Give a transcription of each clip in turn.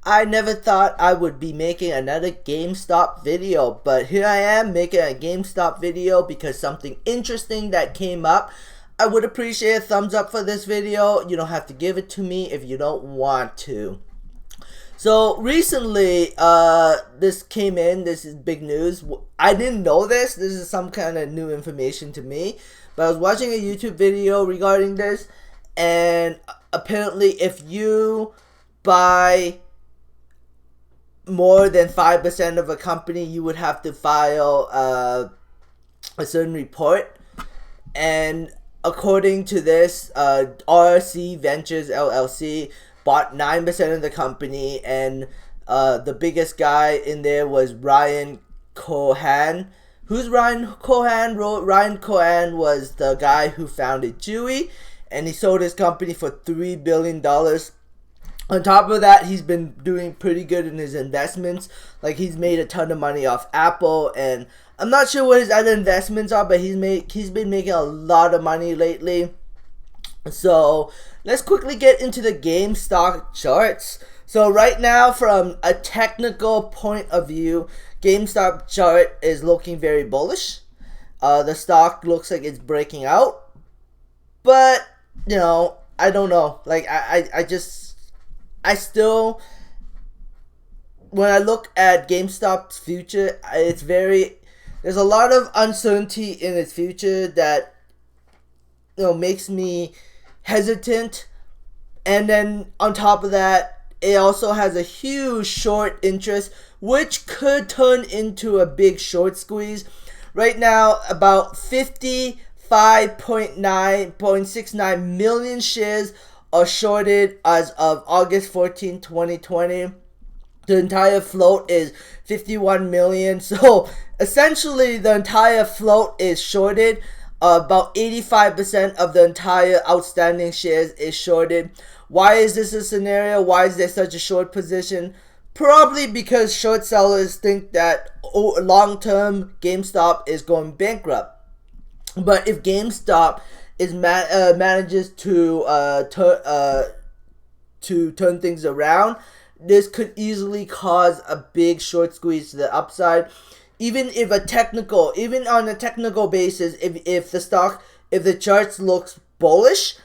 I never thought I would be making another GameStop video, but here I am making a GameStop video because something interesting that came up. I would appreciate a thumbs up for this video. You don't have to give it to me if you don't want to. So recently, this came in. This is big news. I didn't know this. This is some kind of new information to me. But I was watching a YouTube video regarding this, and apparently if you buy more than 5% of a company, you would have to file a certain report. And according to this, RC Ventures LLC bought 9% of the company, and the biggest guy in there was Ryan Cohen. Who's Ryan Cohen? Ryan Cohen was the guy who founded Chewy, and he sold his company for $3 billion. On top of that, he's been doing pretty good in his investments. Like, he's made a ton of money off Apple, and I'm not sure what his other investments are, but he's been making a lot of money lately. So let's quickly get into the GameStop charts. So right now, from a technical point of view, GameStop chart is looking very bullish. The stock looks like it's breaking out, but you know, I don't know. Like, I still, when I look at GameStop's future, there's a lot of uncertainty in its future that, you know, makes me hesitant. And then on top of that, it also has a huge short interest, which could turn into a big short squeeze. Right now, about 55.69 million shares are shorted as of August 14, 2020. The entire float is 51 million. So essentially, the entire float is shorted. About 85% of the entire outstanding shares is shorted. Why is this a scenario? Why is there such a short position? Probably because short sellers think that long-term GameStop is going bankrupt. But if GameStop manages to turn things around, this could easily cause a big short squeeze to the upside. Even on a technical basis, if the charts looks bullish,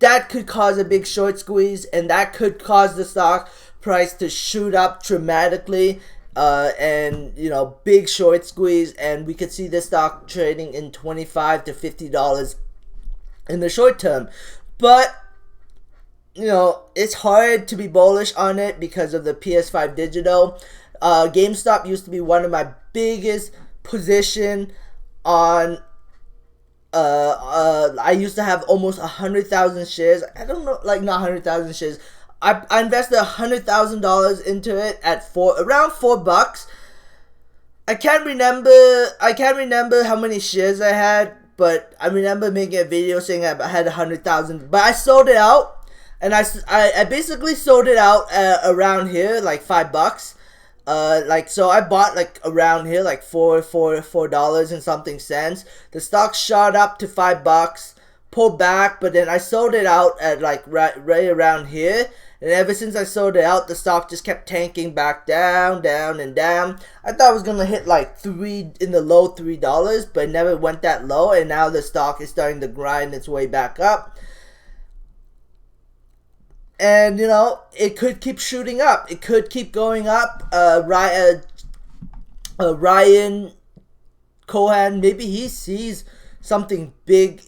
that could cause a big short squeeze, and that could cause the stock price to shoot up dramatically, and you know, big short squeeze, and we could see the stock trading in $25 to $50 in the short term. But you know, it's hard to be bullish on it because of the PS5 Digital. GameStop used to be one of my biggest position on. I used to have almost 100,000 shares. I don't know, like, not 100,000 shares. I invested $100,000 into it at around $4. I can't remember how many shares I had, but I remember making a video saying I had 100,000. But I sold it out. And I basically sold it out around here, like $5. So I bought like around here, like $4 and something cents. The stock shot up to $5, pulled back, but then I sold it out at like right around here. And ever since I sold it out, the stock just kept tanking back down, down, and down. I thought it was gonna hit like in the low $3, but it never went that low. And now the stock is starting to grind its way back up. And, you know, it could keep shooting up. It could keep going up. Ryan Cohen, maybe he sees something big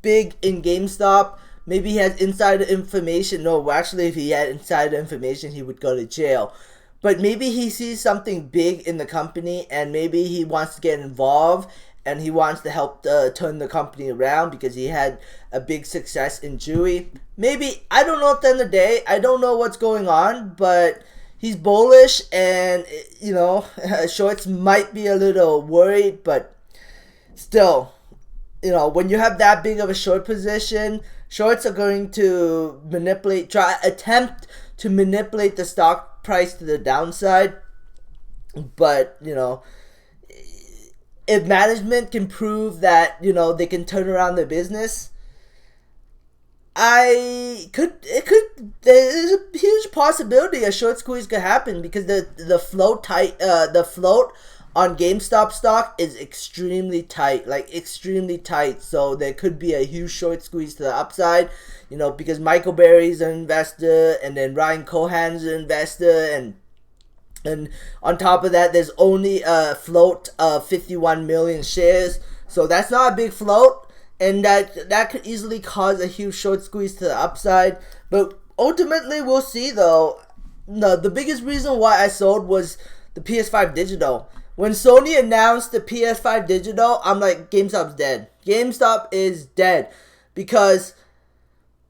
in GameStop. Maybe he has insider information. No, actually, if he had insider information, he would go to jail. But maybe he sees something big in the company, and maybe he wants to get involved, and he wants to help turn the company around because he had a big success in Chewy. Maybe, I don't know at the end of the day. I don't know what's going on, but he's bullish, and, you know, shorts might be a little worried, but still, you know, when you have that big of a short position, shorts are going to attempt to manipulate the stock price to the downside. But, you know, if management can prove that, you know, they can turn around their business, There's a huge possibility a short squeeze could happen because the float on GameStop stock is extremely tight, like extremely tight. So there could be a huge short squeeze to the upside, because Michael Berry's an investor, and then Ryan Cohen's an investor, and on top of that, there's only a float of 51 million shares. So that's not a big float, and that could easily cause a huge short squeeze to the upside. But ultimately, we'll see though. No, the biggest reason why I sold was the PS5 Digital. When Sony announced the PS5 Digital, I'm like, GameStop's dead. GameStop is dead. Because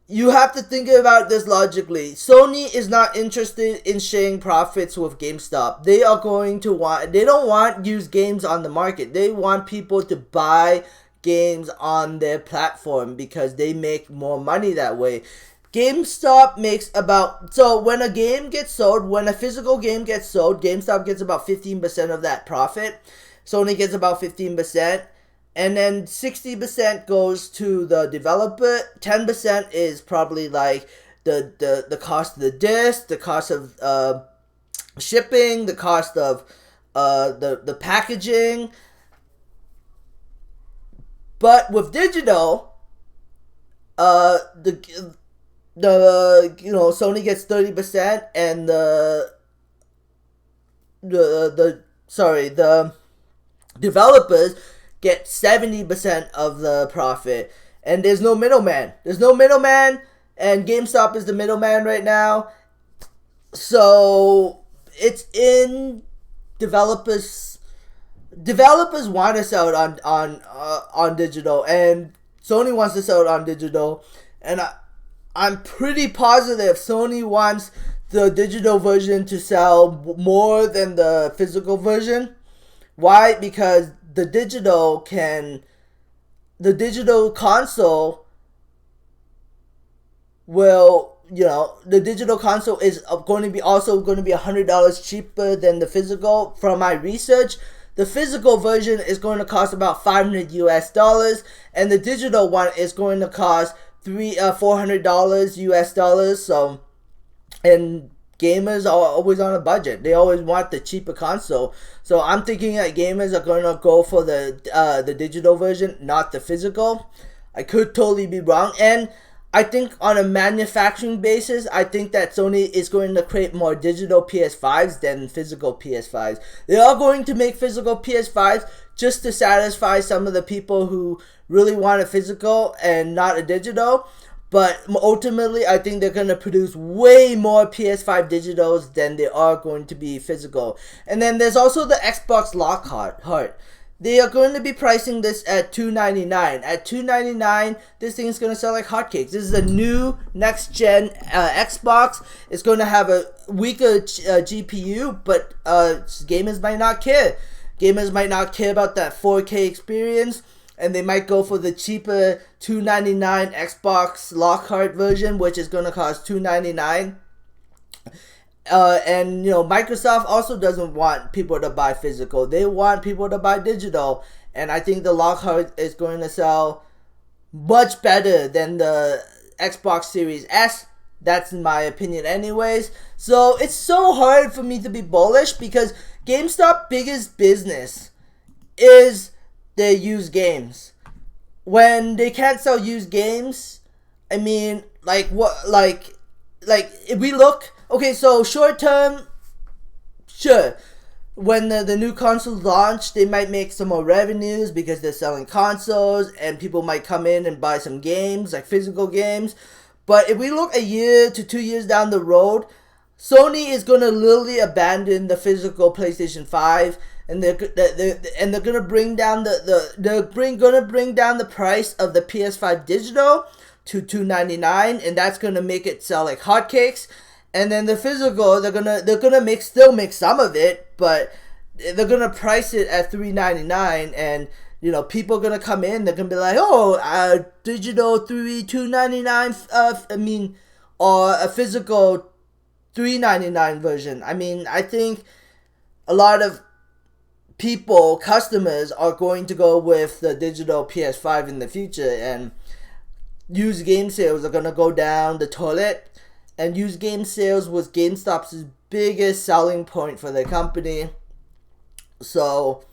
you have to think about this logically. Sony is not interested in sharing profits with GameStop. They don't want used games on the market. They want people to buy games on their platform because they make more money that way. GameStop makes when a game gets sold, when a physical game gets sold, GameStop gets about 15% of that profit. Sony gets about 15%. And then 60% goes to the developer. 10% is probably like the cost of the disc, the cost of shipping, the cost of the packaging. But with digital, Sony gets 30%, and the developers get 70% of the profit, and there's no middleman. And GameStop is the middleman right now. So it's in developers. Developers want to sell it on digital, and Sony wants to sell it on digital, and I'm pretty positive Sony wants the digital version to sell more than the physical version. Why? Because the digital console is going to be $100 cheaper than the physical. From my research, the physical version is going to cost about $500 and the digital one is going to cost $400. So, and gamers are always on a budget. They always want the cheaper console. So I'm thinking that gamers are going to go for the digital version, not the physical. I could totally be wrong. And I think on a manufacturing basis, I think that Sony is going to create more digital PS5s than physical PS5s. They are going to make physical PS5s just to satisfy some of the people who really want a physical and not a digital. But ultimately, I think they're going to produce way more PS5 digitals than they are going to be physical. And then there's also the Xbox Lockcard. They are going to be pricing this at $299. At $299, this thing is going to sell like hotcakes. This is a new next-gen Xbox. It's going to have a weaker GPU, but gamers might not care. Gamers might not care about that 4K experience, and they might go for the cheaper $299 Xbox Lockcard version, which is going to cost $299. And Microsoft also doesn't want people to buy physical. They want people to buy digital. And I think the Lockcard is going to sell much better than the Xbox Series S. That's in my opinion anyways. So it's so hard for me to be bullish because GameStop's biggest business is their used games. When they can't sell used games, I mean, if we look... Okay, so short term, sure. When the new consoles launch, they might make some more revenues because they're selling consoles and people might come in and buy some games, like physical games. But if we look a year to 2 years down the road, Sony is going to literally abandon the physical PlayStation 5, and they're going to bring down the price of the PS5 Digital to $299, and that's going to make it sell like hotcakes. And then the physical, they're gonna still make some of it, but they're gonna price it at $399, and people are gonna come in. They're gonna be like, digital $299. Or a physical $399 version. I think a lot of customers are going to go with the digital PS5 in the future, and used game sales are gonna go down the toilet, and used game sales was GameStop's biggest selling point for their company. So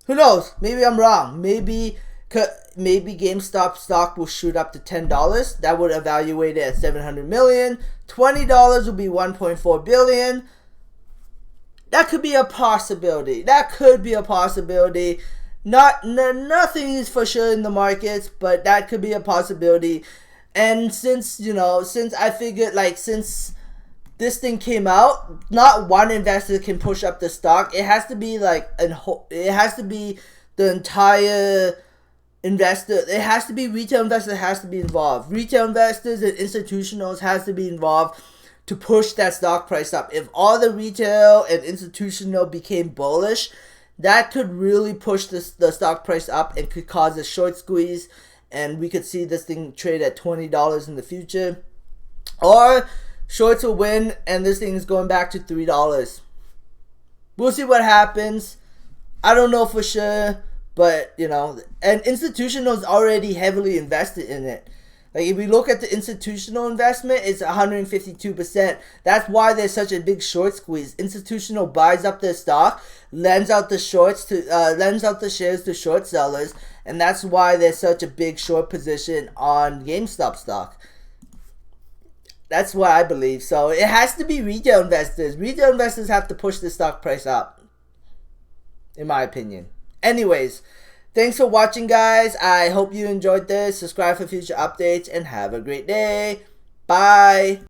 who knows? Maybe I'm wrong. Maybe GameStop stock will shoot up to $10. That would evaluate it at $700 million. $20 would be $1.4 billion. That could be a possibility. Nothing is for sure in the markets, but that could be a possibility. And since I figured, like, since this thing came out, not one investor can push up the stock. It has to be it has to be the entire investor. It has to be retail investors has to be involved. Retail investors and institutionals has to be involved to push that stock price up. If all the retail and institutional became bullish, that could really push the stock price up and could cause a short squeeze, and we could see this thing trade at $20 in the future. Or shorts will win and this thing is going back to $3. We'll see what happens. I don't know for sure, but and institutionals already heavily invested in it. Like, if we look at the institutional investment, it's 152%. That's why there's such a big short squeeze. Institutional buys up their stock, lends out the shares to short sellers, and that's why there's such a big short position on GameStop stock. That's what I believe. So it has to be retail investors. Retail investors have to push the stock price up, in my opinion. Anyways, thanks for watching, guys. I hope you enjoyed this. Subscribe for future updates and have a great day. Bye.